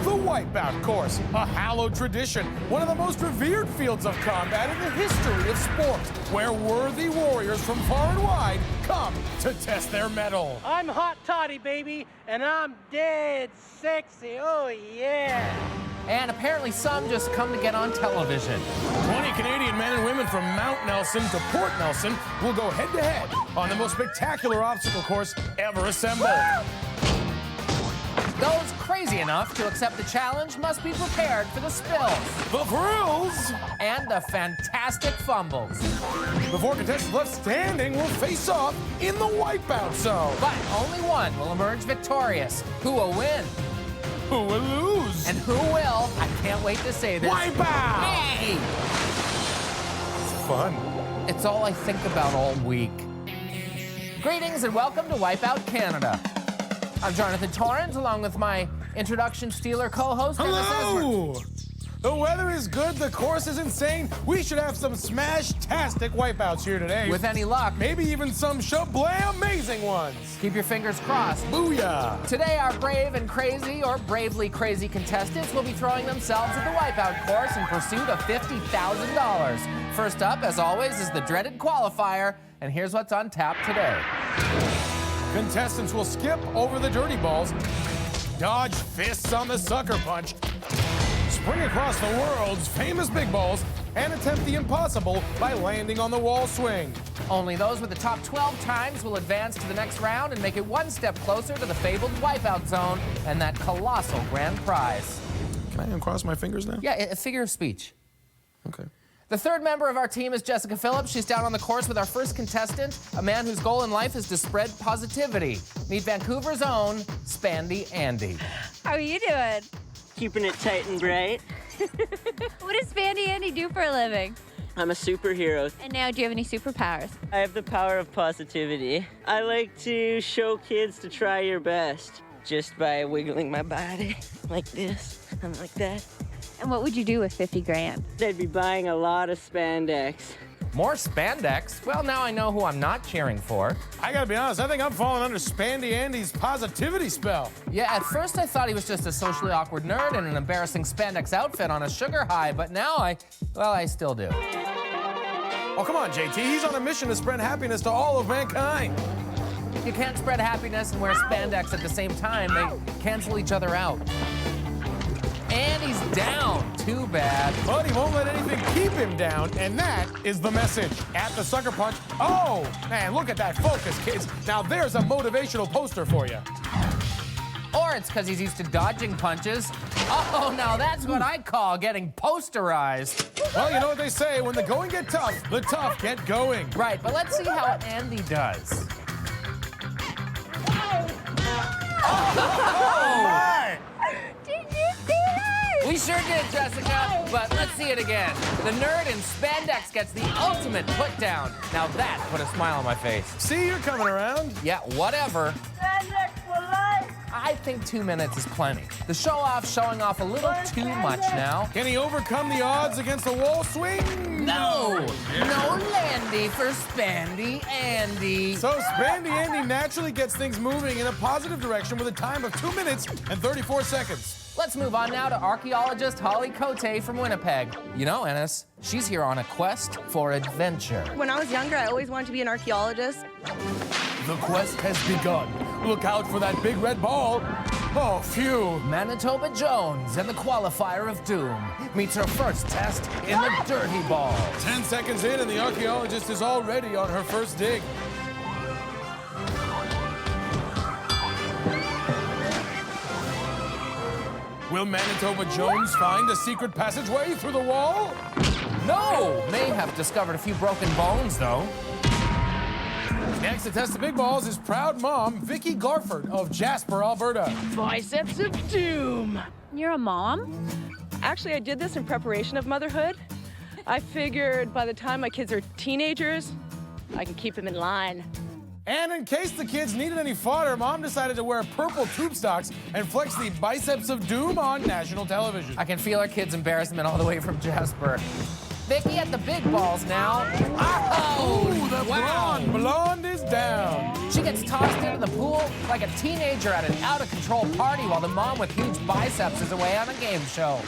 The Wipeout course, a hallowed tradition, one of the most revered fields of combat in the history of sport, where worthy warriors from far and wide come to test their mettle. I'm hot toddy, baby, and I'm dead sexy. Oh, yeah. And apparently some just come to get on television. 20 Canadian men and women from Mount Nelson to Port Nelson will go head-to-head on the most spectacular obstacle course ever assembled. Those crazy enough to accept the challenge must be prepared for the spills. The thrills! And the fantastic fumbles. Before contestants left standing will face off in the Wipeout zone. But only one will emerge victorious. Who will win? Who will lose? And who will? I can't wait to say this. Wipeout! Hey! It's fun. It's all I think about all week. Greetings and welcome to Wipeout Canada. I'm Jonathan Torrens, along with my introduction stealer co-host, Hello! The weather is good, the course is insane. We should have some smash-tastic wipeouts here today. With any luck. Maybe even some shablam-amazing ones. Keep your fingers crossed. Booyah! Today, our brave and crazy, or bravely crazy contestants will be throwing themselves at the Wipeout course in pursuit of $50,000. First up, as always, is the dreaded Qualifier, and here's what's on tap today. Contestants will skip over the dirty balls, dodge fists on the sucker punch, spring across the world's famous big balls, and attempt the impossible by landing on the wall swing. Only those with the top 12 times will advance to the next round and make it one step closer to the fabled Wipeout zone and that colossal grand prize. Can I uncross my fingers now? Yeah, a figure of speech. Okay. The third member of our team is Jessica Phillips. She's down on the course with our first contestant, a man whose goal in life is to spread positivity. Meet Vancouver's own Spandy Andy. How are you doing? Keeping it tight and bright. What does Spandy Andy do for a living? I'm a superhero. And now, do you have any superpowers? I have the power of positivity. I like to show kids to try your best just by wiggling my body like this and like that. And what would you do with 50 grand? I'd be buying a lot of spandex. More spandex? Well, now I know who I'm not cheering for. I gotta be honest, I think I'm falling under Spandy Andy's positivity spell. Yeah, at first I thought he was just a socially awkward nerd in an embarrassing spandex outfit on a sugar high, but now I still do. Oh, come on, JT. He's on a mission to spread happiness to all of mankind. You can't spread happiness and wear spandex at the same time. They cancel each other out. And he's down. Too bad. But he won't let anything keep him down, and that is the message. At the sucker punch. Oh, man, look at that focus, kids. Now there's a motivational poster for you. Or it's because he's used to dodging punches. Oh, now that's what I call getting posterized. Well, you know what they say, when the going get tough, the tough get going. Right, but let's see how Andy does. Oh! Did you see that? We sure did, Jessica, but let's see it again. The nerd in spandex gets the ultimate put down. Now that put a smile on my face. See, you're coming around. Yeah, whatever. Spandex for life! I think 2 minutes is plenty. The show-off showing off a little too much now. Can he overcome the odds against the wall swing? No! No Landy for Spandy Andy. So Spandy Andy naturally gets things moving in a positive direction with a time of 2 minutes and 34 seconds. Let's move on now to archaeologist Holly Cote from Winnipeg. You know, Ennis, she's here on a quest for adventure. When I was younger, I always wanted to be an archaeologist. The quest has begun. Look out for that big red ball. Oh, phew. Manitoba Jones and the Qualifier of Doom meets her first test in the dirty ball. 10 seconds in, and the archaeologist is already on her first dig. Will Manitoba Jones find a secret passageway through the wall? No! May have discovered a few broken bones, though. Next to test the big balls is proud mom, Vicki Garford of Jasper, Alberta. Biceps of doom. You're a mom? Actually, I did this in preparation of motherhood. I figured by the time my kids are teenagers, I can keep them in line. And in case the kids needed any fodder, mom decided to wear purple tube stocks and flex the biceps of doom on national television. I can feel our kids' embarrassment all the way from Jasper. Vicki at the big balls now. Oh! Ooh, the blonde is down. She gets tossed into the pool like a teenager at an out-of-control party while the mom with huge biceps is away on a game show.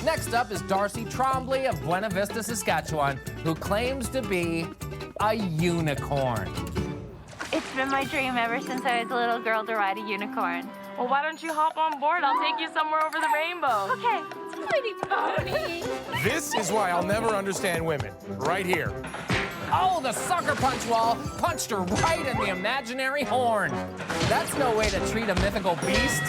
Next up is Darcy Trombley of Buena Vista, Saskatchewan, who claims to be a unicorn. It's been my dream ever since I was a little girl to ride a unicorn. Well, why don't you hop on board? I'll take you somewhere over the rainbow. Okay, it's pretty pony. This is why I'll never understand women. Right here. Oh, the sucker punch wall punched her right in the imaginary horn. That's no way to treat a mythical beast.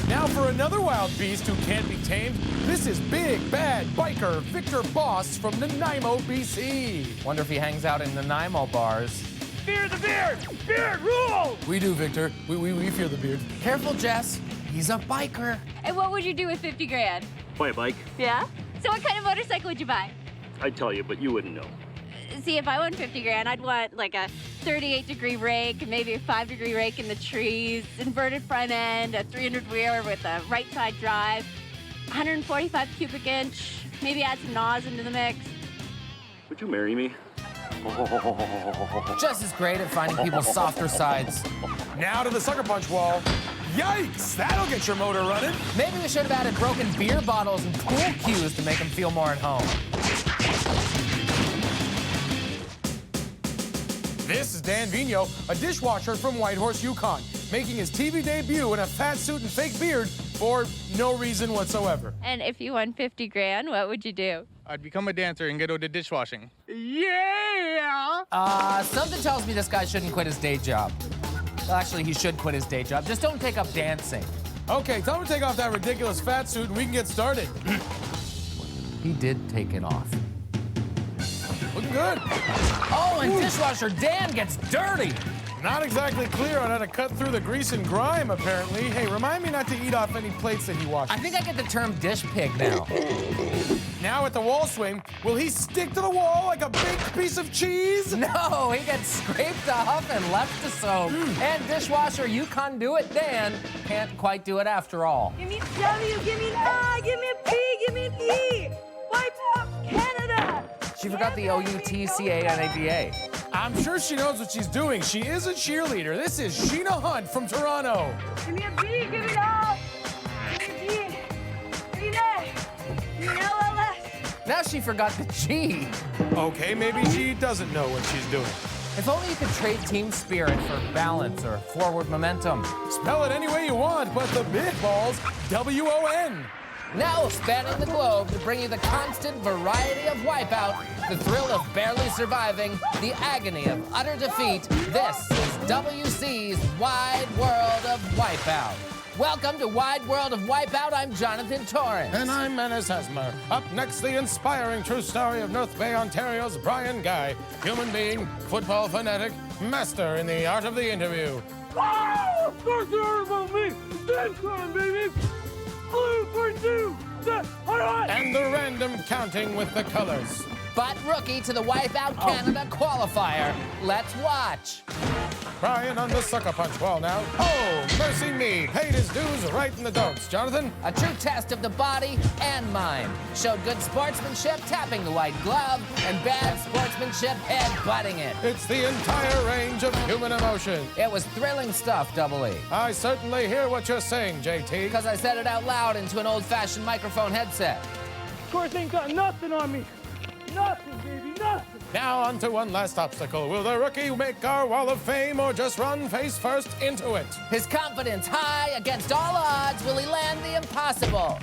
Now for another wild beast who can't be tamed. This is big, bad biker Victor Boss from Nanaimo, BC. Wonder if he hangs out in Nanaimo bars. Fear the beard! Beard rule! We do, Victor. We fear the beard. Careful, Jess. He's a biker. And what would you do with 50 grand? Buy a bike? Yeah? So what kind of motorcycle would you buy? I'd tell you, but you wouldn't know. See, if I won 50 grand, I'd want like a 38-degree rake, maybe a 5-degree rake in the trees, inverted front end, a 300-wheeler with a right-side drive, 145 cubic inch, maybe add some NOS into the mix. Would you marry me? Jess is great at finding people's softer sides. Now to the sucker punch wall. Yikes! That'll get your motor running. Maybe we should have added broken beer bottles and pool cues to make him feel more at home. This is Dan Vino, a dishwasher from Whitehorse, Yukon, making his TV debut in a fat suit and fake beard for no reason whatsoever. And if you won 50 grand, what would you do? I'd become a dancer and get into dishwashing. Something tells me this guy shouldn't quit his day job. Well, actually, he should quit his day job. Just don't take up dancing. Okay, tell him to take off that ridiculous fat suit and we can get started. He did take it off. Looking good. Oh, and dishwasher Dan gets dirty. Not exactly clear on how to cut through the grease and grime, apparently. Hey, remind me not to eat off any plates that he washes. I think I get the term dish pig now. Now at the wall swing, will he stick to the wall like a baked piece of cheese? No, he gets scraped off and left to soak. And dishwasher Yukon do it Dan can't quite do it after all. Give me a W, give me an I, give me a P, give me an E. Wipeout Canada. She forgot the O-U-T-C-A-N-A-D-A. I'm sure she knows what she's doing. She is a cheerleader. This is Sheena Hunt from Toronto. Give me a B, give me an O. Give me a D. Give me an A. Give me an LLS. Now she forgot the G. Okay, maybe she doesn't know what she's doing. If only you could trade team spirit for balance or forward momentum. Spell it any way you want, but the big ball's W-O-N. Now spanning the globe to bring you the constant variety of Wipeout, the thrill of barely surviving, the agony of utter defeat. This is WC's Wide World of Wipeout. Welcome to Wide World of Wipeout. I'm Jonathan Torrance. And I'm Menace Hesmer. Up next, the inspiring true story of North Bay, Ontario's Brian Guy. Human being, football fanatic, master in the art of the interview. Oh, of course you heard about me. Dance time, baby. Blue for two. All right. And the random counting with the colors. But rookie to the Wipeout Canada Qualifier. Let's watch. Brian on the sucker punch wall now. Oh, mercy me. Paid his dues right in the don'ts. Jonathan? A true test of the body and mind. Showed good sportsmanship tapping the white glove and bad sportsmanship head-butting it. It's the entire range of human emotion. It was thrilling stuff, Double E. I certainly hear what you're saying, JT. Because I said it out loud into an old-fashioned microphone headset. Of course, ain't got nothing on me. Nothing, baby, nothing. Now on to one last obstacle. Will the rookie make our wall of fame or just run face first into it? His confidence high against all odds. Will he land the impossible?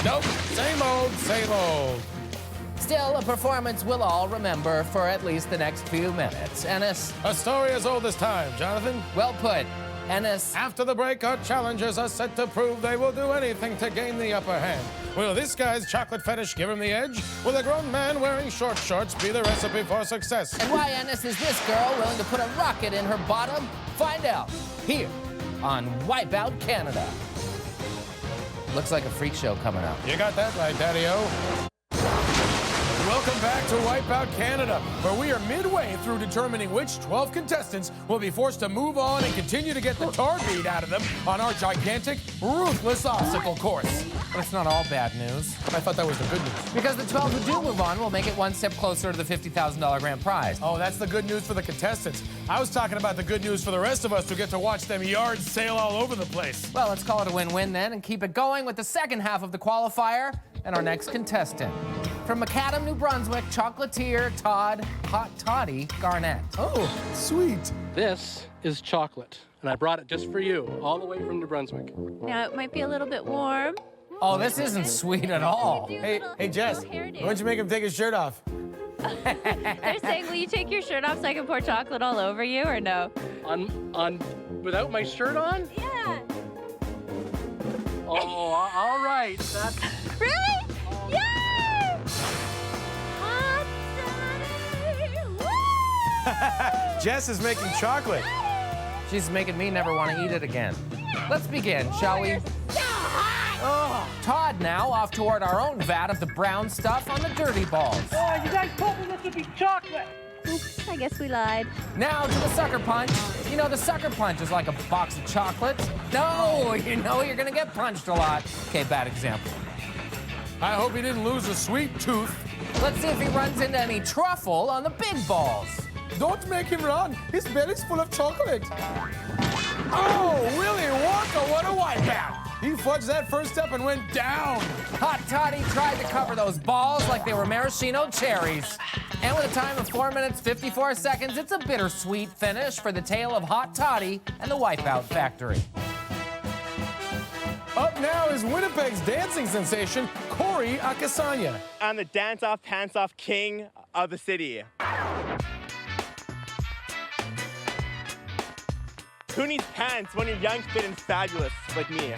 Nope, same old, same old. Still, a performance we'll all remember for at least the next few minutes. Ennis? A story as old as time, Jonathan. Well put. Ennis? After the break, our challengers are set to prove they will do anything to gain the upper hand. Will this guy's chocolate fetish give him the edge? Will a grown man wearing short shorts be the recipe for success? And why, Ennis, is this girl willing to put a rocket in her bottom? Find out here on Wipeout Canada. Looks like a freak show coming up. You got that right, Daddy-O. Welcome back to Wipeout Canada, where we are midway through determining which 12 contestants will be forced to move on and continue to get the tar beat out of them on our gigantic, ruthless obstacle course. But it's not all bad news. I thought that was the good news. Because the 12 who do move on will make it one step closer to the $50,000 grand prize. Oh, that's the good news for the contestants. I was talking about the good news for the rest of us who get to watch them yards sail all over the place. Well, let's call it a win-win then and keep it going with the second half of the qualifier and our next contestant. From Macadam, New Brunswick, chocolatier Todd Hot Toddy Garnett. Oh, sweet. This is chocolate, and I brought it just for you, all the way from New Brunswick. Now, it might be a little bit warm. Oh, this isn't sweet at all. Hey, Jess, why don't you make him take his shirt off? They're saying, will you take your shirt off so I can pour chocolate all over you, or no? Without my shirt on? Yeah. Oh, all right. Really? Yay! Hot Toddy! Woo! Jess is making chocolate. She's making me never want to eat it again. Let's begin, shall we? Oh, Todd now off toward our own vat of the brown stuff on the dirty balls. Oh, you guys told me this would be chocolate. Oops, I guess we lied. Now to the sucker punch. You know, the sucker punch is like a box of chocolates. No, you know you're gonna get punched a lot. Okay, bad example. I hope he didn't lose a sweet tooth. Let's see if he runs into any truffle on the big balls. Don't make him run. His belly's full of chocolate. Oh, Willy Wonka, what a wipeout. He fudged that first step and went down. Hot Toddy tried to cover those balls like they were maraschino cherries. And with a time of 4 minutes, 54 seconds, it's a bittersweet finish for the tale of Hot Toddy and the Wipeout Factory. Up now is Winnipeg's dancing sensation, Corey Akasanya. I'm the dance-off, pants-off king of the city. Who needs pants when you're young, fit, and fabulous like me?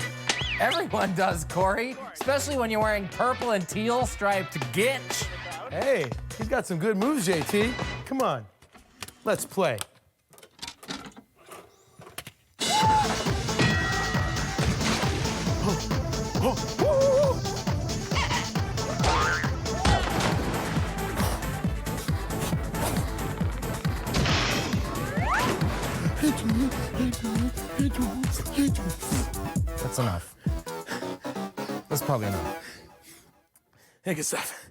Everyone does, Corey, especially when you're wearing purple and teal striped gitch. Hey, he's got some good moves, JT. Come on, let's play. That's enough. That's probably enough. Hey, good stuff.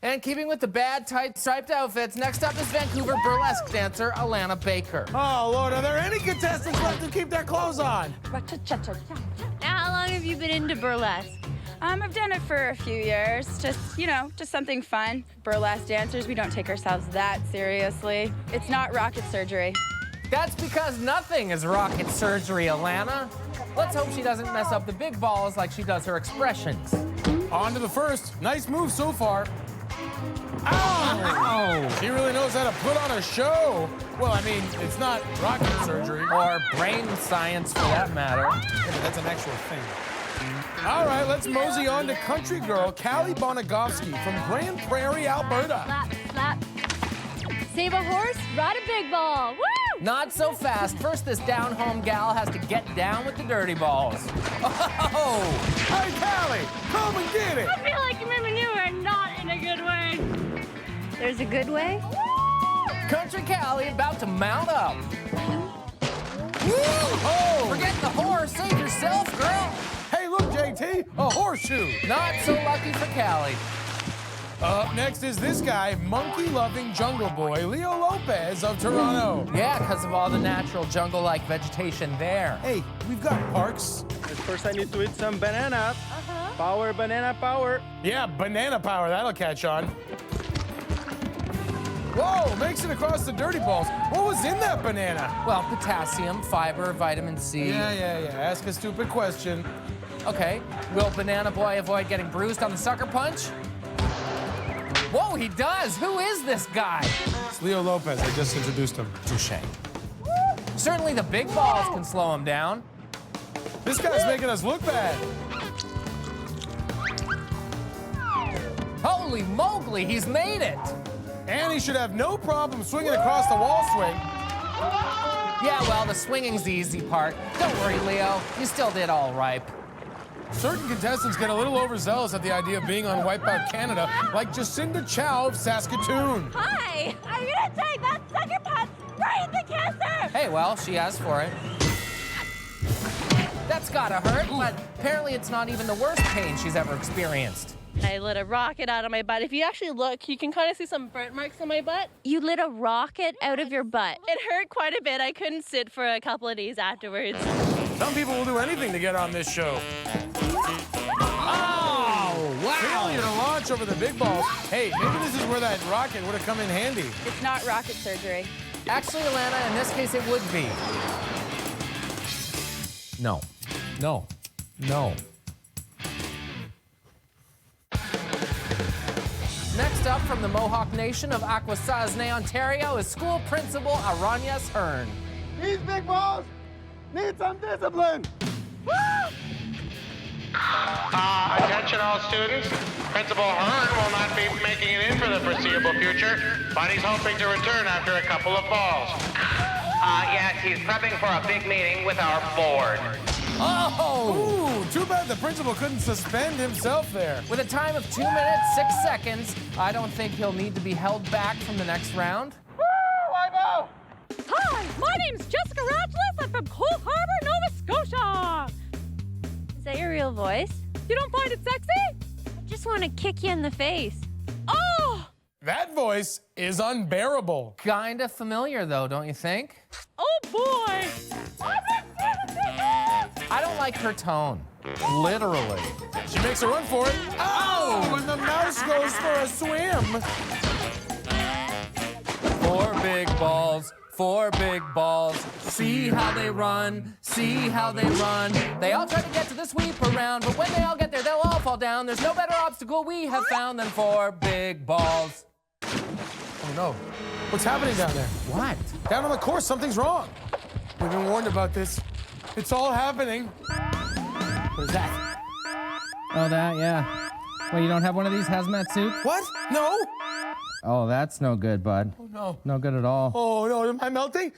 And keeping with the bad, tight, striped outfits, next up is Vancouver burlesque dancer Alana Baker. Oh, Lord, are there any contestants left to keep their clothes on? Now, how long have you been into burlesque? I've done it for a few years. Just, you know, just something fun. Burlesque dancers, we don't take ourselves that seriously. It's not rocket surgery. That's because nothing is rocket surgery, Alana. Let's hope she doesn't mess up the big balls like she does her expressions. On to the first. Nice move so far. Ow! She really knows how to put on a show. Well, I mean, it's not rocket surgery. Or brain science, for that matter. Yeah, but that's an actual thing. All right, let's mosey on to country girl Callie Bonagovsky from Grand Prairie, Alberta. Slap, slap. Save a horse, ride a big ball. Woo! Not so fast. First, this down-home gal has to get down with the dirty balls. Oh! Hey, Callie, come and get it. I feel like you maneuver not in a good way. There's a good way? Country Callie about to mount up. Oh! Forget the horse. Save yourself, girl. Hey, look, JT, a horseshoe. Not so lucky for Callie. Up next is this guy, monkey-loving jungle boy, Leo Lopez of Toronto. Yeah, because of all the natural jungle-like vegetation there. Hey, we've got parks. First, I need to eat some banana. Power, banana power. Yeah, banana power, that'll catch on. Whoa, makes it across the dirty balls. What was in that banana? Well, potassium, fiber, vitamin C. Yeah. Ask a stupid question. Okay, will Banana Boy avoid getting bruised on the sucker punch? Whoa, he does! Who is this guy? It's Leo Lopez, I just introduced him. Touche. Certainly the big balls can slow him down. This guy's making us look bad. Holy moly, he's made it! And he should have no problem swinging across the wall swing. Yeah, well, the swinging's the easy part. Don't worry, Leo. You still did all right. Certain contestants get a little overzealous at the idea of being on Wipeout Canada, like Jacinda Chow of Saskatoon. Hi! I'm gonna take that sucker punch right in the kisser! Hey, well, she asked for it. That's gotta hurt, but apparently it's not even the worst pain she's ever experienced. I lit a rocket out of my butt. If you actually look, you can kind of see some burnt marks on my butt. You lit a rocket out of your butt. It hurt quite a bit. I couldn't sit for a couple of days afterwards. Some people will do anything to get on this show. Oh, wow! Failure to launch over the big balls. Hey, maybe this is where that rocket would have come in handy. It's not rocket surgery. Actually, Alana, in this case, it would be. No. No. No. Next up from the Mohawk Nation of Akwesasne, Ontario, is school principal Aranyas Hearn. These big balls need some discipline. Attention all students. Principal Hearn will not be making it in for the foreseeable future, but he's hoping to return after a couple of falls. Yes, he's prepping for a big meeting with our board. Oh! Ooh, too bad the principal couldn't suspend himself there. With a time of 2 minutes, 6 seconds, I don't think he'll need to be held back from the next round. Wipeout! Hi, my name's Jessica Ratcliffe. I'm from Coal Harbor, Nova Scotia. Is that your real voice? You don't find it sexy? I just want to kick you in the face. Oh! That voice is unbearable. Kinda familiar, though, don't you think? Oh, boy! I don't like her tone. Literally. She makes a run for it. Oh, and the mouse goes for a swim. 4 big balls, 4 big balls. See how they run, see how they run. They all try to get to the sweep around, but when they all get there, they'll all fall down. There's no better obstacle we have found than 4 big balls. Oh no, what's happening down there? What? Down on the course, something's wrong. We've been warned about this. It's all happening. What is that? Oh, that, yeah. Well, you don't have one of these hazmat suits? What? No. Oh, that's no good, bud. Oh no. No good at all. Oh no, am I melting?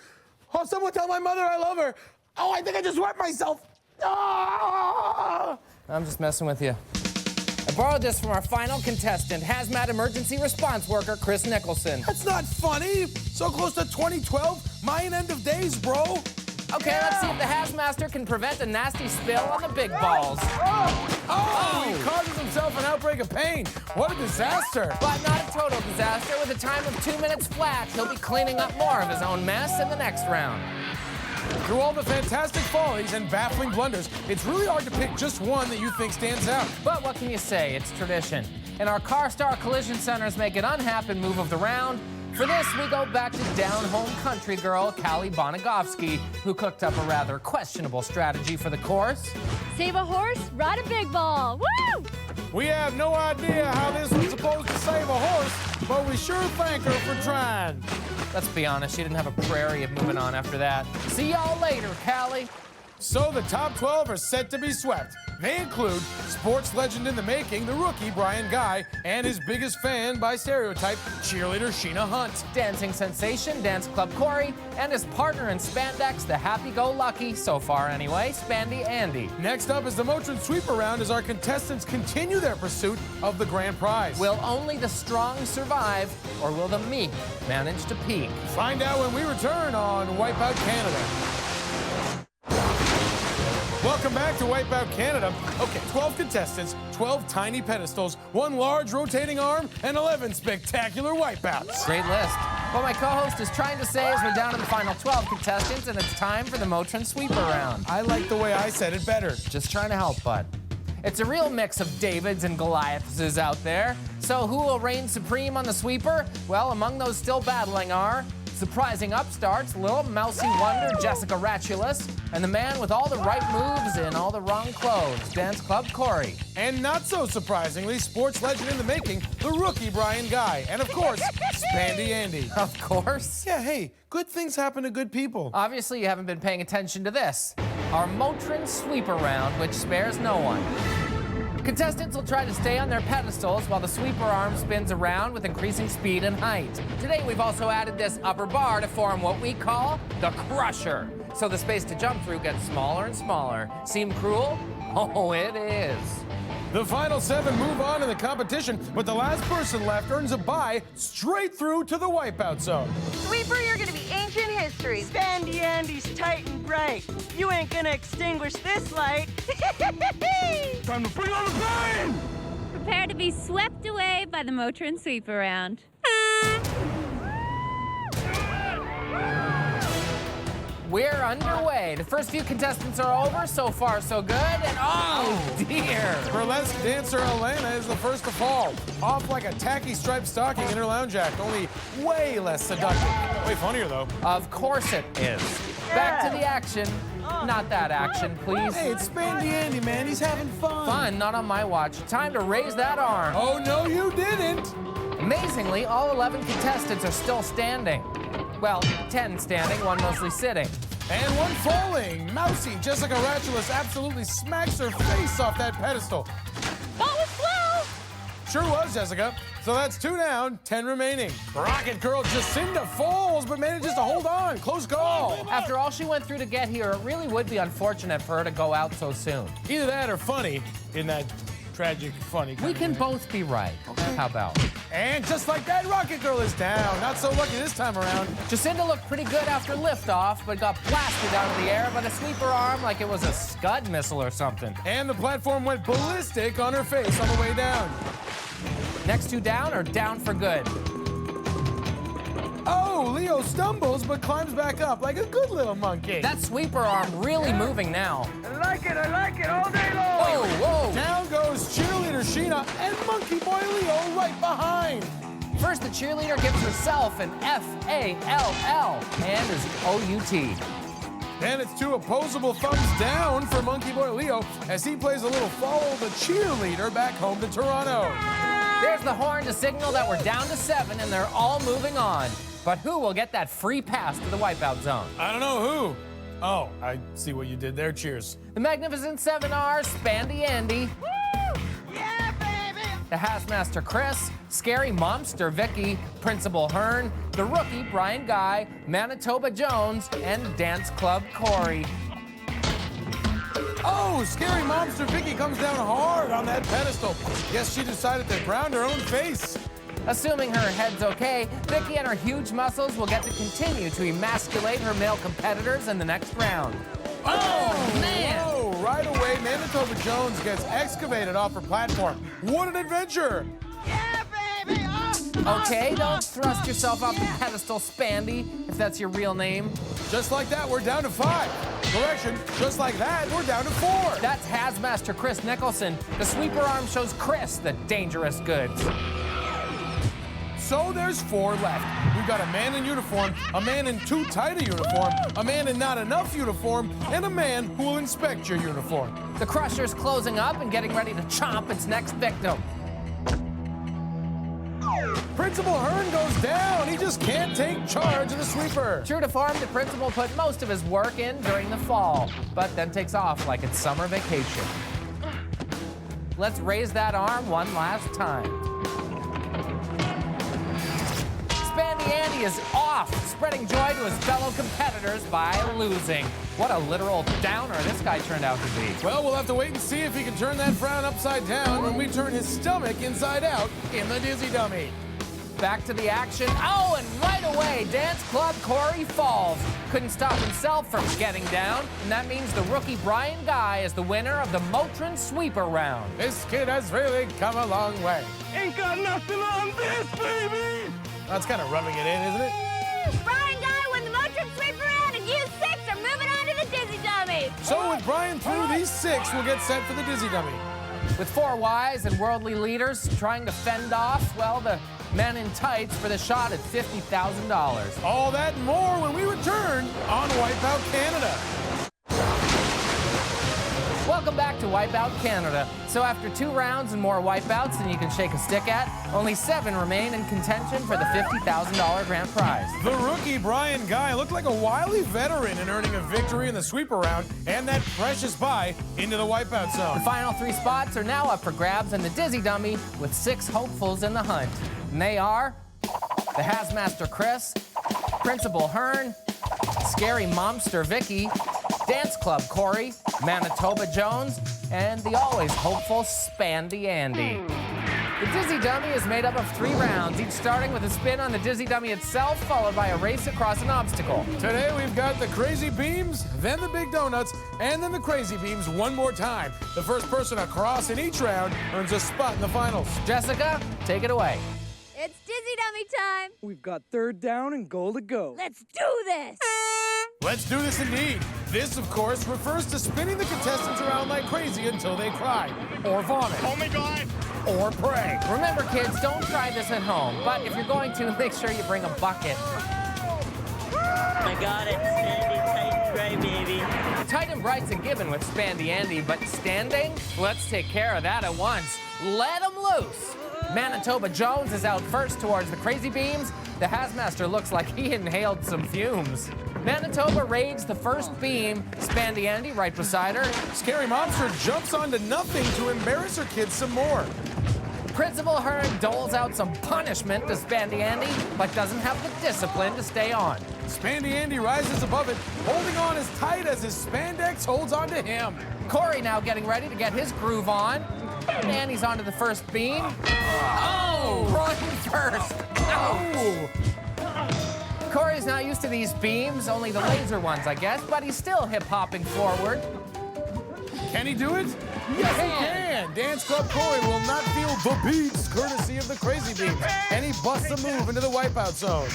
Oh, someone tell my mother I love her. Oh, I think I just wet myself. Ah! I'm just messing with you. I borrowed this from our final contestant, hazmat emergency response worker, Chris Nicholson. That's not funny. So close to 2012, Mayan end of days, bro. Okay, let's see if the Hazmaster can prevent a nasty spill on the big balls. Oh, he causes himself an outbreak of pain. What a disaster. But not a total disaster. With a time of 2 minutes flat, he'll be cleaning up more of his own mess in the next round. Through all the fantastic follies and baffling blunders, it's really hard to pick just one that you think stands out. But what can you say? It's tradition. And our Car Star Collision Centers make it unhappen move of the round. For this, we go back to down-home country girl Callie Bonagovsky, who cooked up a rather questionable strategy for the course. Save a horse, ride a big ball. Woo! We have no idea how this was supposed to save a horse, but we sure thank her for trying. Let's be honest, she didn't have a prairie of moving on after that. See y'all later, Callie. So the top 12 are set to be swept. They include sports legend in the making, the rookie Brian Guy, and his biggest fan by stereotype, cheerleader Sheena Hunt. Dancing sensation, Dance Club Corey, and his partner in spandex, the happy-go-lucky, so far anyway, Spandy Andy. Next up is the Motrin sweep around as our contestants continue their pursuit of the grand prize. Will only the strong survive, or will the meek manage to peak? Find out when we return on Wipeout Canada. Welcome back to Wipeout Canada. Okay, 12 contestants, 12 tiny pedestals, 1 large rotating arm, and 11 spectacular wipeouts. Great list. What my co-host is trying to say is we're down to the final 12 contestants, and it's time for the Motrin sweep around. I like the way I said it better. Just trying to help, bud. It's a real mix of Davids and Goliaths out there. So who will reign supreme on the sweeper? Well, among those still battling are surprising upstarts, little mousy wonder Jessica Ratulus, and the man with all the right moves in all the wrong clothes, Dance Club Corey. And not so surprisingly, sports legend in the making, the rookie Brian Guy, and of course, Spandy Andy. Of course. Yeah, hey, good things happen to good people. Obviously, you haven't been paying attention to this. Our Motrin sweep around, which spares no one. Contestants will try to stay on their pedestals while the sweeper arm spins around with increasing speed and height. Today, we've also added this upper bar to form what we call the crusher. so the space to jump through gets smaller and smaller. Seem cruel? Oh, it is. The final 7 move on in the competition, but the last person left earns a bye straight through to the Wipeout Zone. Sweeper, you're gonna be ancient history. Spandy Andy's tight and bright. You ain't gonna extinguish this light. Time to bring on the pain! Prepare to be swept away by the Motrin sweep around. We're underway. The first few contestants are over. So far, so good. And oh dear! Burlesque dancer Elena is the first to fall. Off like a tacky striped stocking in her lounge act, only way less seductive. Way funnier, though. Of course it is. Back to the action. Not that action, please. Hey, it's Spandy Andy, man. He's having fun. Fun, not on my watch. Time to raise that arm. Oh, no, you didn't. Amazingly, all 11 contestants are still standing. Well, 10 standing, 1 mostly sitting. And 1 falling. Mousy Jessica Ratulus absolutely smacks her face off that pedestal. That was slow. Sure was, Jessica. So that's 2 down, 10 remaining. Rocket Girl Jacinda falls, but manages to hold on. Close call. After all she went through to get here, it really would be unfortunate for her to go out so soon. Either that or funny in that tragic, funny kind We of can way. both be right. Okay. How about? And just like that, Rocket Girl is down. Not so lucky this time around. Jacinda looked pretty good after liftoff, but got blasted out of the air by the sweeper arm like it was a Scud missile or something. And the platform went ballistic on her face on the way down. Next 2 down are down for good. Oh, Leo stumbles but climbs back up like a good little monkey. That sweeper arm really moving now. I like it all day long! Whoa, whoa! Down goes Cheerleader Sheena and Monkey Boy Leo right behind. First, the cheerleader gives herself an F-A-L-L and is O-U-T. Then it's 2 opposable thumbs down for Monkey Boy Leo as he plays a little follow the cheerleader back home to Toronto. There's the horn to signal that we're down to 7 and they're all moving on. But who will get that free pass to the Wipeout Zone? I don't know who. Oh, I see what you did there. Cheers. The Magnificent 7 are Spandy Andy. Woo! Yeah, baby! The Housemaster Chris, Scary Momster Vicky, Principal Hearn, the Rookie Brian Guy, Manitoba Jones, and Dance Club Corey. Oh, Scary Momster Vicky comes down hard on that pedestal. Guess she decided to ground her own face. Assuming her head's okay, Vicky and her huge muscles will get to continue to emasculate her male competitors in the next round. Oh, man! Whoa, right away, Manitoba Jones gets excavated off her platform. What an adventure! Yeah, baby! Okay, don't thrust yourself off the pedestal, Spandy, if that's your real name. Just like that, we're down to 5. Correction, just like that, we're down to 4. That's Hazmaster Chris Nicholson. The sweeper arm shows Chris the dangerous goods. So there's 4 left. We've got a man in uniform, a man in too tight a uniform, a man in not enough uniform, and a man who will inspect your uniform. The Crusher's closing up and getting ready to chomp its next victim. Principal Hearn goes down. He just can't take charge of the sweeper. True to form, the principal put most of his work in during the fall, but then takes off like it's summer vacation. Let's raise that arm one last time. Spandy Andy is off, spreading joy to his fellow competitors by losing. What a literal downer this guy turned out to be. Well, we'll have to wait and see if he can turn that frown upside down when we turn his stomach inside out in the Dizzy Dummy. Back to the action. Oh, and right away, Dance Club Corey falls. Couldn't stop himself from getting down, and that means the rookie Brian Guy is the winner of the Motrin Sweeper Round. This kid has really come a long way. Ain't got nothing on this, baby! That's kind of rubbing it in, isn't it? Brian Guy won the Motrin sweep around, and you 6 are moving on to the Dizzy Dummy. So with Brian through, these 6 will get set for the Dizzy Dummy. With 4 wise and worldly leaders trying to fend off, well, the men in tights for the shot at $50,000. All that and more when we return on Wipeout Canada. Welcome back to Wipeout Canada. So after 2 rounds and more wipeouts than you can shake a stick at, only 7 remain in contention for the $50,000 grand prize. The rookie Brian Guy looked like a wily veteran in earning a victory in the sweeper round and that precious bye into the Wipeout Zone. The final 3 spots are now up for grabs in the Dizzy Dummy with 6 hopefuls in the hunt. And they are the Hazmaster Chris, Principal Hearn, Scary Momster Vicky, Dance Club Corey, Manitoba Jones, and the always hopeful Spandy Andy. The Dizzy Dummy is made up of 3 rounds, each starting with a spin on the Dizzy Dummy itself, followed by a race across an obstacle. Today we've got the crazy beams, then the big donuts, and then the crazy beams one more time. The first person across in each round earns a spot in the finals. Jessica, take it away. It's Dizzy Dummy time. We've got third down and goal to go. Let's do this. Let's do this indeed. This, of course, refers to spinning the contestants around like crazy until they cry, or vomit. Oh my God! Or pray. Remember, kids, don't try this at home, but if you're going to, make sure you bring a bucket. I got it. Standing tight and bright, baby. Tight and bright's a given with Spandy Andy, but standing? Let's take care of that at once. Let 'em loose. Manitoba Jones is out first towards the crazy beams. The Hazmaster looks like he inhaled some fumes. Manitoba raids the first beam. Spandy Andy right beside her. Scary Momster jumps onto nothing to embarrass her kids some more. Principal Hearn doles out some punishment to Spandy Andy, but doesn't have the discipline to stay on. Spandy Andy rises above it, holding on as tight as his spandex holds onto him. Corey now getting ready to get his groove on. Andy's onto the first beam. Oh! Run first. Oh! Corey's not used to these beams, only the laser ones, I guess, but he's still hip-hopping forward. Can he do it? Yes, he can! Dance Club Corey will not feel the beats courtesy of the crazy beams, and he busts a move into the wipeout zone.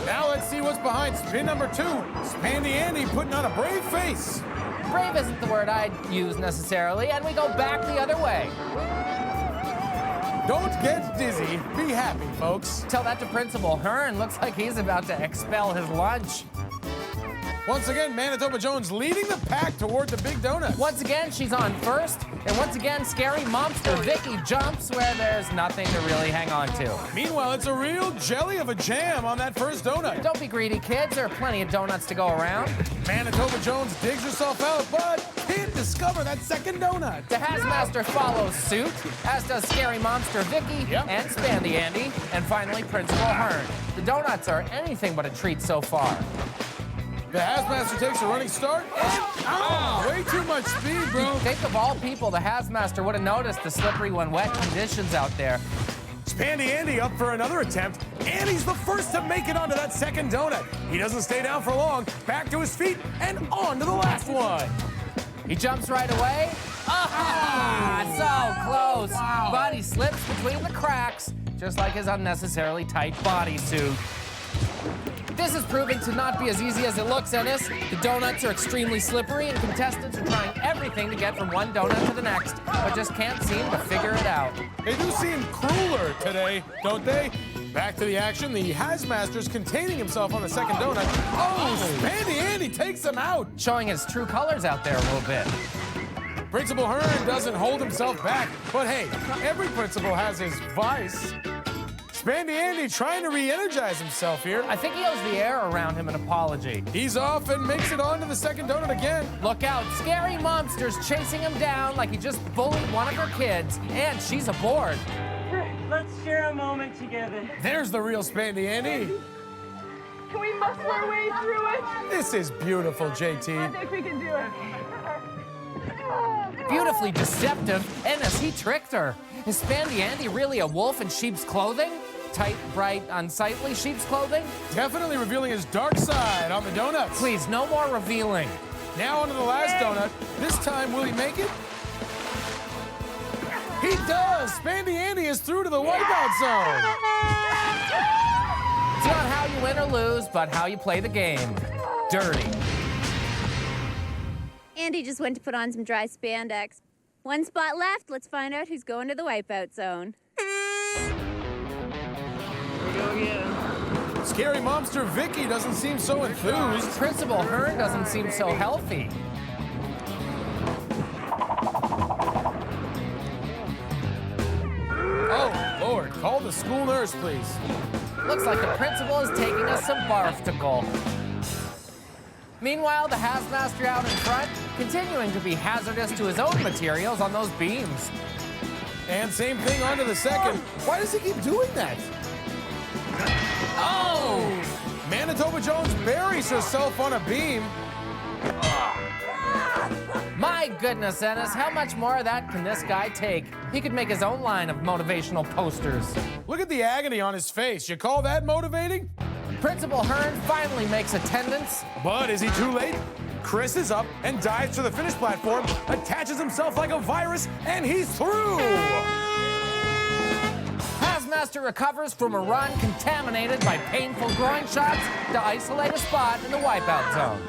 Now let's see what's behind spin number 2. Spandy Andy putting on a brave face. Brave isn't the word I'd use necessarily, and we go back the other way. Don't get dizzy. Be happy, folks. Tell that to Principal Hearn. Looks like he's about to expel his lunch. Once again, Manitoba Jones leading the pack toward the big donut. Once again, she's on first. And once again, Scary Momster Vicky jumps where there's nothing to really hang on to. Meanwhile, it's a real jelly of a jam on that first donut. Don't be greedy, kids. There are plenty of donuts to go around. Manitoba Jones digs herself out, but can't discover that second donut. The Hazmaster follows suit, as does Scary Momster Vicky and Spandy Andy, and finally Principal Hearn. The donuts are anything but a treat so far. The Hazmaster takes a running start, and way too much speed, bro. Think of all people, the Hazmaster would have noticed the slippery when wet conditions out there. Spandy Andy up for another attempt, and he's the first to make it onto that second donut. He doesn't stay down for long, back to his feet, and on to the last one. He jumps right away. So close. Wow. But he slips between the cracks, just like his unnecessarily tight bodysuit. This is proving to not be as easy as it looks, Ennis. The donuts are extremely slippery, and contestants are trying everything to get from one donut to the next, but just can't seem to figure it out. They do seem crueler today, don't they? Back to the action, the Hazmaster's containing himself on the second donut. Oh, Spandy Andy takes him out. Showing his true colors out there a little bit. Principal Hearn doesn't hold himself back, but hey, every principal has his vice. Spandy Andy trying to re-energize himself here. I think he owes the air around him an apology. He's off and makes it onto the second donut again. Look out, Scary Momster's chasing him down like he just bullied one of her kids, and she's aboard. Let's share a moment together. There's the real Spandy Andy. Can we muscle our way through it? This is beautiful, JT. I think we can do it. Beautifully deceptive, Ennis, he tricked her. Is Spandy Andy really a wolf in sheep's clothing? Tight, bright, unsightly sheep's clothing? Definitely revealing his dark side on the donuts. Please, no more revealing. Now onto the last donut. This time, will he make it? He does! Spandy Andy is through to the wipeout zone. It's not how you win or lose, but how you play the game. Dirty. Andy just went to put on some dry spandex. One spot left. Let's find out who's going to the wipeout zone. Here we go again. Scary Momster Vicky doesn't seem so enthused. Principal Hearn doesn't seem so healthy. Oh, Lord, call the school nurse, please. Looks like the principal is taking us some barfticle. Meanwhile, the Hazmaster out in front, continuing to be hazardous to his own materials on those beams. And same thing onto the second. Why does he keep doing that? Oh! Manitoba Jones buries herself on a beam. My goodness, Ennis, how much more of that can this guy take? He could make his own line of motivational posters. Look at the agony on his face. You call that motivating? Principal Hearn finally makes attendance. But is he too late? Chris is up and dives to the finish platform, attaches himself like a virus, and he's through! Hazmaster recovers from a run contaminated by painful groin shots to isolate a spot in the wipeout zone.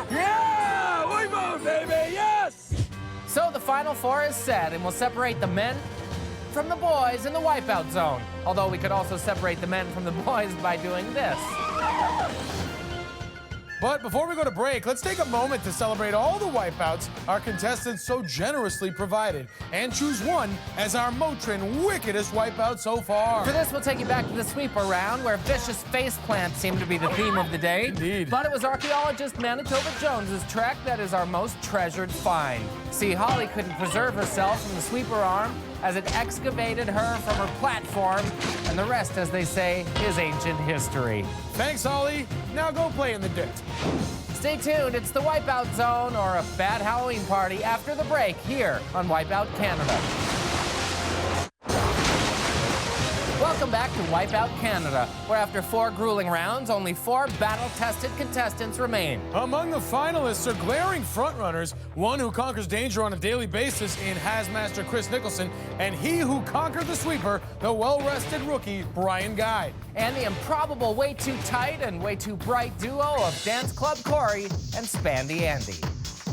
Yeah! Wipeout, baby! Yes! So the Final Four is set, and we'll separate the men from the boys in the wipeout zone. Although we could also separate the men from the boys by doing this. But before we go to break, let's take a moment to celebrate all the wipeouts our contestants so generously provided and choose one as our Motrin wickedest wipeout so far. For this, we'll take you back to the sweeper round, where vicious faceplants seemed to be the theme of the day. Indeed. But it was archaeologist Manitoba Jones's trek that is our most treasured find. See, Holly couldn't preserve herself from the sweeper arm as it excavated her from her platform, and the rest, as they say, is ancient history. Thanks, Holly. Now go play in the dirt. Stay tuned. It's the Wipeout Zone, or a bad Halloween party, after the break here on Wipeout Canada. Welcome back to Wipeout Canada, where after 4 grueling rounds, only 4 battle-tested contestants remain. Among the finalists are glaring frontrunners, one who conquers danger on a daily basis in Hazmaster Chris Nicholson, and he who conquered the sweeper, the well-rested rookie Brian Guy. And the improbable way too tight and way too bright duo of Dance Club Corey and Spandy Andy.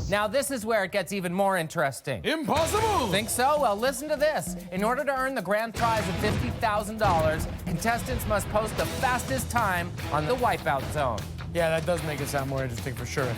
Now this is where it gets even more interesting. Impossible! Think so? Well, listen to this. In order to earn the grand prize of $50,000, contestants must post the fastest time on the Wipeout Zone. Yeah, that does make it sound more interesting for sure.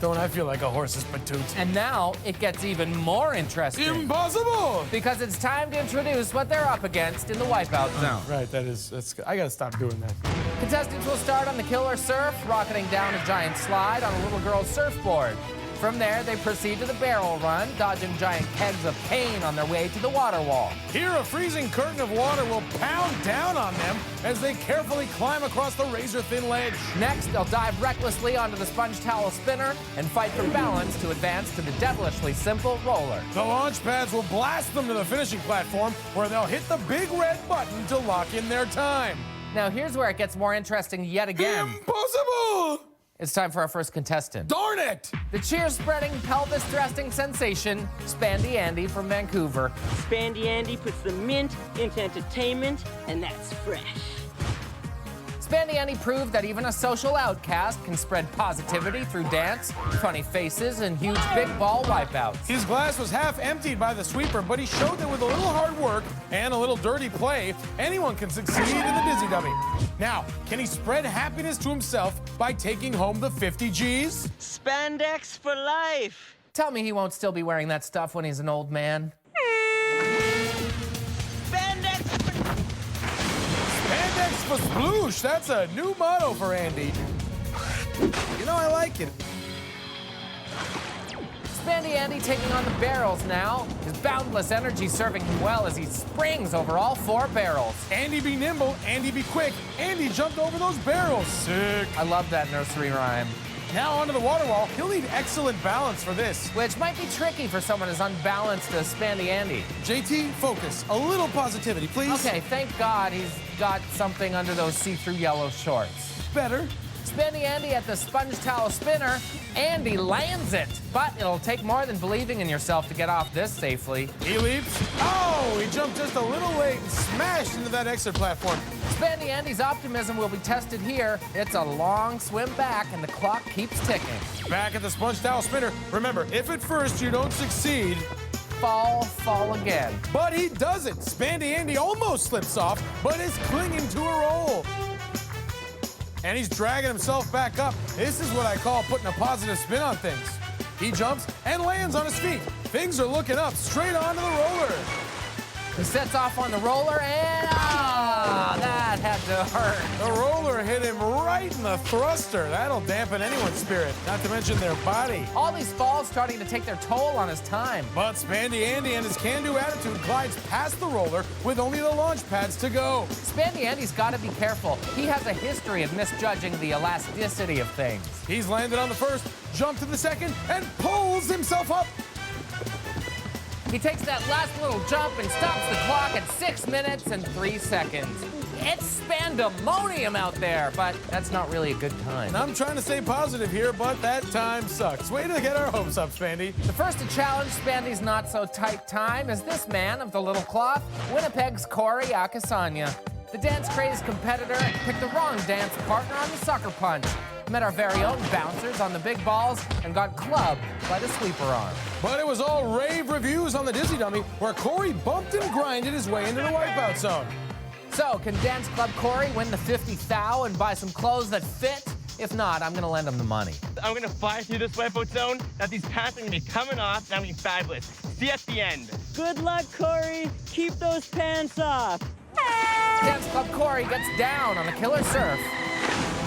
Don't I feel like a horse's patoot? And now it gets even more interesting. Impossible! Because it's time to introduce what they're up against in the Wipeout Zone. Right, that's I gotta stop doing that. Contestants will start on the killer surf, rocketing down a giant slide on a little girl's surfboard. From there, they proceed to the barrel run, dodging giant kegs of pain on their way to the water wall. Here, a freezing curtain of water will pound down on them as they carefully climb across the razor-thin ledge. Next, they'll dive recklessly onto the sponge towel spinner and fight for balance to advance to the devilishly simple roller. The launch pads will blast them to the finishing platform, where they'll hit the big red button to lock in their time. Now, here's where it gets more interesting yet again. Impossible! It's time for our first contestant. Darn it! The cheer-spreading, pelvis-thrusting sensation, Spandy Andy from Vancouver. Spandy Andy puts the mint into entertainment, and that's fresh. Spandy Andy proved that even a social outcast can spread positivity through dance, funny faces, and huge big ball wipeouts. His glass was half emptied by the sweeper, but he showed that with a little hard work and a little dirty play, anyone can succeed in the dizzy dummy. Now, can he spread happiness to himself by taking home the 50 G's? Spandex for life. Tell me he won't still be wearing that stuff when he's an old man. Spandex for sploosh. That's a new motto for Andy. You know, I like it. Spandy Andy taking on the barrels now. His boundless energy serving him well as he springs over all 4 barrels. Andy be nimble, Andy be quick. Andy jumped over those barrels. Sick. I love that nursery rhyme. Now onto the water wall. He'll need excellent balance for this. Which might be tricky for someone as unbalanced as Spandy Andy. JT, focus. A little positivity, please. Okay, thank God he's got something under those see-through yellow shorts. Better. Spandy Andy at the sponge towel spinner. Andy lands it. But it'll take more than believing in yourself to get off this safely. He leaps. Oh, he jumped just a little late and smashed into that exit platform. Spandy Andy's optimism will be tested here. It's a long swim back, and the clock keeps ticking. Back at the sponge towel spinner. Remember, if at first you don't succeed, fall again. But he does it. Spandy Andy almost slips off, but is clinging to a roll. And he's dragging himself back up. This is what I call putting a positive spin on things. He jumps and lands on his feet. Things are looking up, straight onto the roller. He sets off on the roller, and that that had to hurt. The roller hit him right in the thruster. That'll dampen anyone's spirit, not to mention their body. All these falls starting to take their toll on his time. But Spandy Andy and his can-do attitude glides past the roller with only the launch pads to go. Spandy Andy's got to be careful. He has a history of misjudging the elasticity of things. He's landed on the first, jumped to the second, and pulls himself up. He takes that last little jump and stops the clock at 6 minutes and 3 seconds. It's spandemonium out there, but that's not really a good time. And I'm trying to stay positive here, but that time sucks. Way to get our hopes up, Spandy. The first to challenge Spandy's not-so-tight time is this man of the little cloth, Winnipeg's Corey Akasanya. The dance-crazed competitor picked the wrong dance partner on the sucker punch. Met our very own bouncers on the big balls and got clubbed by the sweeper arm. But it was all rave reviews on the Dizzy Dummy, where Corey bumped and grinded his way into the wipeout zone. So, can Dance Club Corey win the 50 thou and buy some clothes that fit? If not, I'm gonna lend him the money. I'm gonna fly through this wipeout zone. That these pants are gonna be coming off, and I'm gonna be fabulous. See you at the end. Good luck, Corey. Keep those pants off. Dance Club Corey gets down on a killer surf.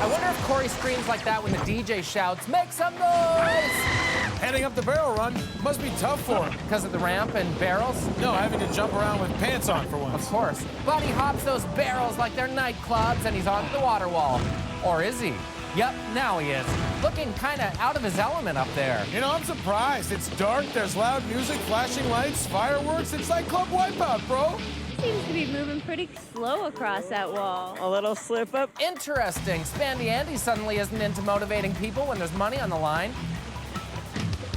I wonder if Corey screams like that when the DJ shouts, "Make some noise!" Heading up the barrel run must be tough for him. Because of the ramp and barrels? No, having to jump around with pants on for once. Of course. But he hops those barrels like they're nightclubs and he's on the water wall. Or is he? Yep, now he is. Looking kind of out of his element up there. You know, I'm surprised. It's dark, there's loud music, flashing lights, fireworks. It's like Club Wipeout, bro. Seems to be moving pretty slow across that wall. A little slip up. Interesting. Spandy Andy suddenly isn't into motivating people when there's money on the line.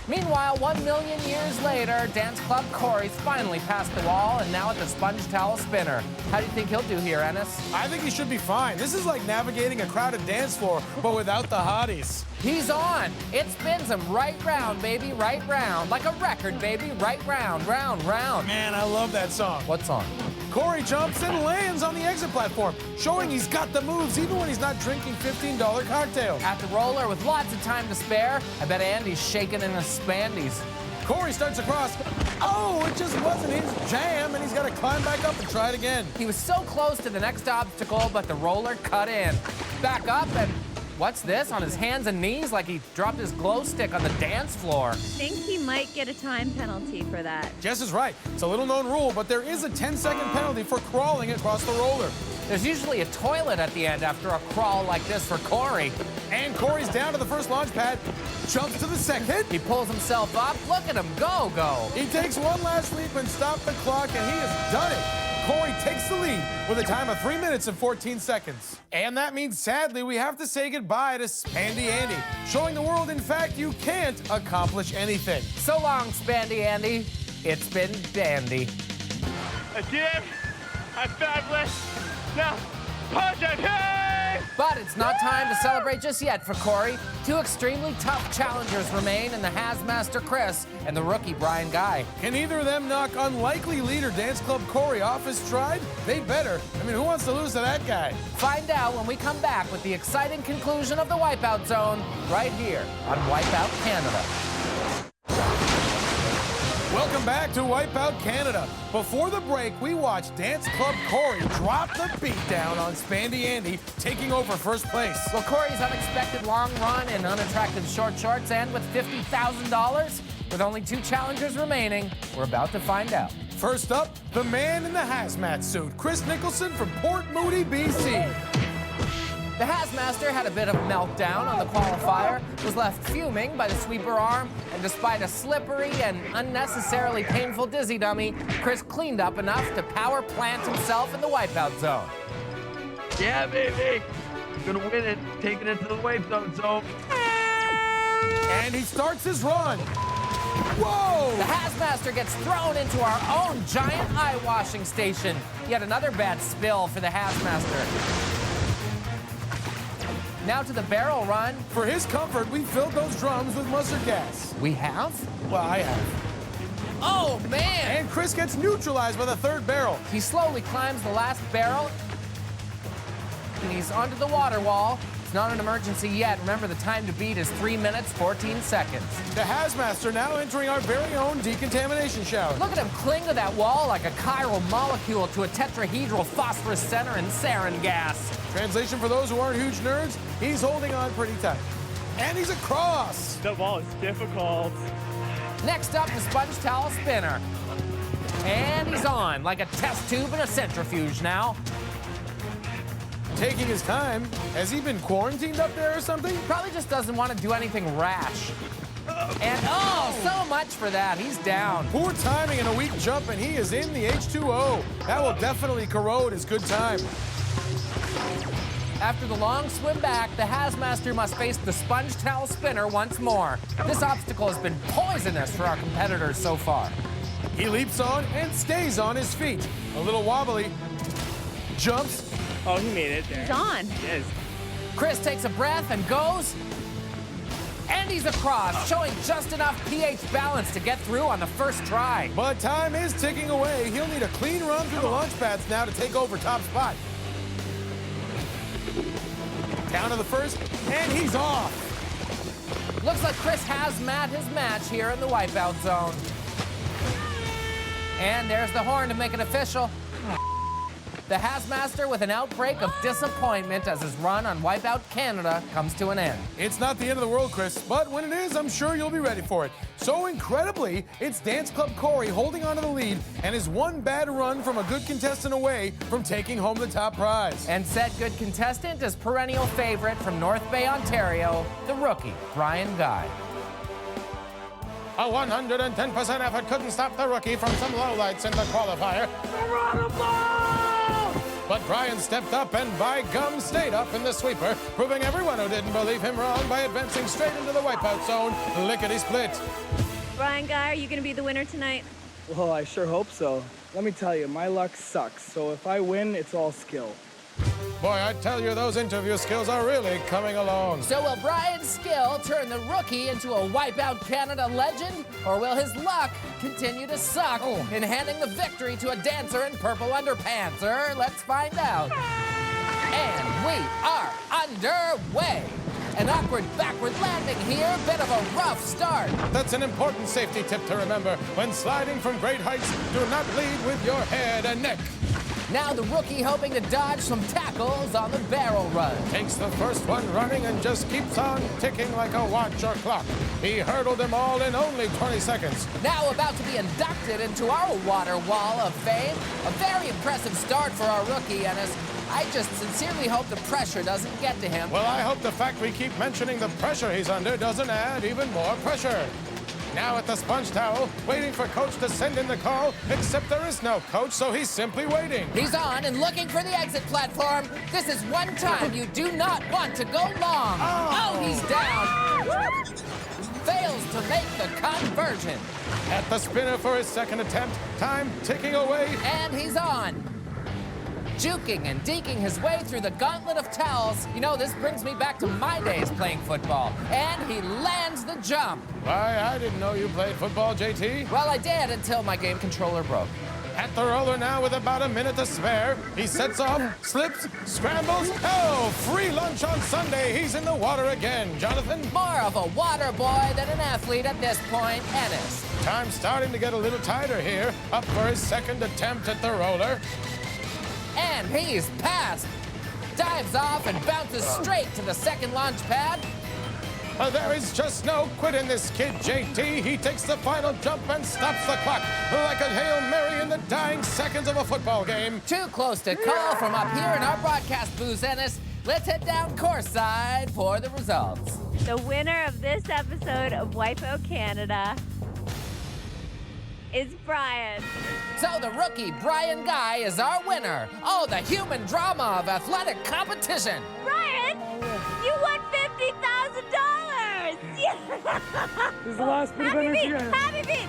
Meanwhile, 1 million years later, Dance Club Corey's finally past the wall and now at the sponge towel spinner. How do you think he'll do here, Ennis? I think he should be fine. This is like navigating a crowded dance floor, but without the hotties. He's on. It spins him right round, baby, right round. Like a record, baby, right round, round, round. Man, I love that song. What song? Corey jumps and lands on the exit platform, showing he's got the moves even when he's not drinking $15 cocktails. At the roller with lots of time to spare, I bet Andy's shaking in his spandies. Corey starts across. Oh, it just wasn't his jam, and he's got to climb back up and try it again. He was so close to the next obstacle, but the roller cut in. Back up and... what's this? On his hands and knees like he dropped his glow stick on the dance floor. I think he might get a time penalty for that. Jess is right. It's a little known rule, but there is a 10-second penalty for crawling across the roller. There's usually a toilet at the end after a crawl like this for Corey. And Corey's down to the first launch pad, jumps to the second. He pulls himself up. Look at him go. He takes one last leap and stops the clock, and he has done it. Corey takes the lead with a time of 3 minutes and 14 seconds. And that means, sadly, we have to say goodbye to Spandy Andy, showing the world, in fact, you can't accomplish anything. So long, Spandy Andy. It's been dandy. I did it. I'm fabulous. Now, punch it. Hey! But it's not time to celebrate just yet for Corey. Two extremely tough challengers remain in the Hazmaster Chris and the rookie Brian Guy. Can either of them knock unlikely leader Dance Club Corey off his stride? They better. I mean, who wants to lose to that guy? Find out when we come back with the exciting conclusion of the Wipeout Zone right here on Wipeout Canada. Welcome back to Wipeout Canada. Before the break, we watched Dance Club Corey drop the beat down on Spandy Andy, taking over first place. Well, Corey's unexpected long run in unattractive short shorts and with $50,000, with only 2 challengers remaining, we're about to find out. First up, the man in the hazmat suit, Chris Nicholson from Port Moody, BC. The Hazmaster had a bit of a meltdown on the qualifier, was left fuming by the sweeper arm, and despite a slippery and unnecessarily painful dizzy dummy, Chris cleaned up enough to power plant himself in the wipeout zone. Yeah, baby. Gonna win it, taking it to the wipeout zone. And he starts his run. Whoa! The Hazmaster gets thrown into our own giant eye washing station. Yet another bad spill for the Hazmaster. Now to the barrel run. For his comfort, we filled those drums with mustard gas. We have? Well, I have. Oh, man! And Chris gets neutralized by the third barrel. He slowly climbs the last barrel, and he's onto the water wall, It's not an emergency yet. Remember, the time to beat is 3 minutes, 14 seconds. The Hazmaster now entering our very own decontamination shower. Look at him cling to that wall like a chiral molecule to a tetrahedral phosphorus center and sarin gas. Translation for those who aren't huge nerds, he's holding on pretty tight. And he's across. The ball is difficult. Next up, the sponge towel spinner. And he's on, like a test tube in a centrifuge now. Taking his time. Has he been quarantined up there or something? Probably just doesn't want to do anything rash. And oh, so much for that. He's down. Poor timing in a weak jump, and he is in the H2O. That will definitely corrode his good time. After the long swim back, the Hazmaster must face the sponge towel spinner once more. This obstacle has been poisonous for our competitors so far. He leaps on and stays on his feet. A little wobbly. Jumps. Oh, he made it there. He's on. Yes. Chris takes a breath and goes. And he's across, showing just enough pH balance to get through on the first try. But time is ticking away. He'll need a clean run through the launch pads now to take over top spot. Down to the first, and he's off. Looks like Chris has met his match here in the Wipeout zone. And there's the horn to make it official. The Hazmaster with an outbreak of disappointment as his run on Wipeout Canada comes to an end. It's not the end of the world, Chris, but when it is, I'm sure you'll be ready for it. So incredibly, it's Dance Club Corey holding onto the lead and is one bad run from a good contestant away from taking home the top prize. And said good contestant is perennial favorite from North Bay, Ontario, the rookie, Brian Guy. A 110% effort couldn't stop the rookie from some lowlights in the qualifier. But Brian stepped up and by gum stayed up in the sweeper, proving everyone who didn't believe him wrong by advancing straight into the Wipeout zone, lickety-split. Brian Guy, are you going to be the winner tonight? Well, I sure hope so. Let me tell you, my luck sucks, so if I win, it's all skill. Boy, I tell you, those interview skills are really coming along. So will Brian's skill turn the rookie into a Wipeout Canada legend? Or will his luck continue to suck in handing the victory to a dancer in purple underpants? Let's find out. And we are underway. An awkward backward landing here, bit of a rough start. That's an important safety tip to remember. When sliding from great heights, do not lead with your head and neck. Now the rookie hoping to dodge some tackles on the barrel run. Takes the first one running and just keeps on ticking like a watch or clock. He hurdled them all in only 20 seconds. Now about to be inducted into our water wall of fame. A very impressive start for our rookie, and I just sincerely hope the pressure doesn't get to him. Well, I hope the fact we keep mentioning the pressure he's under doesn't add even more pressure. Now at the sponge towel, waiting for coach to send in the call, except there is no coach, so he's simply waiting. He's on and looking for the exit platform. This is one time you do not want to go long. Oh, he's down. Fails to make the conversion. At the spinner for his second attempt, time ticking away. And he's on. Juking and deking his way through the gauntlet of towels. You know, this brings me back to my days playing football. And he lands the jump. Why, I didn't know you played football, JT. Well, I did until my game controller broke. At the roller now with about a minute to spare. He sets off, slips, scrambles. Oh, free lunch on Sunday. He's in the water again. Jonathan? More of a water boy than an athlete at this point, Ennis. Time's starting to get a little tighter here. Up for his second attempt at the roller. And he's passed. Dives off and bounces straight to the second launch pad. There is just no quit in this kid, JT. He takes the final jump and stops the clock like a Hail Mary in the dying seconds of a football game. Too close to call from up here in our broadcast booth, Ennis. Let's head down courtside for the results. The winner of this episode of Wipeout Canada is Brian. So the rookie, Brian Guy, is our winner. Oh, the human drama of athletic competition. Brian, you won $50,000. This is the last bit of energy. Happy beat.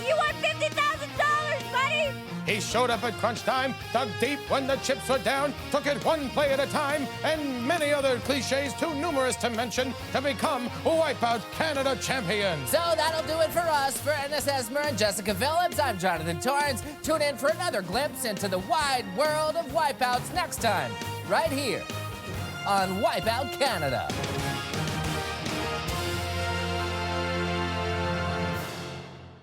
You won $50,000, buddy. He showed up at crunch time, dug deep when the chips were down, took it one play at a time, and many other cliches too numerous to mention to become Wipeout Canada champion. So that'll do it for us. For Ennis Esmer and Jessica Phillips, I'm Jonathan Torrance. Tune in for another glimpse into the wide world of Wipeouts next time, right here on Wipeout Canada.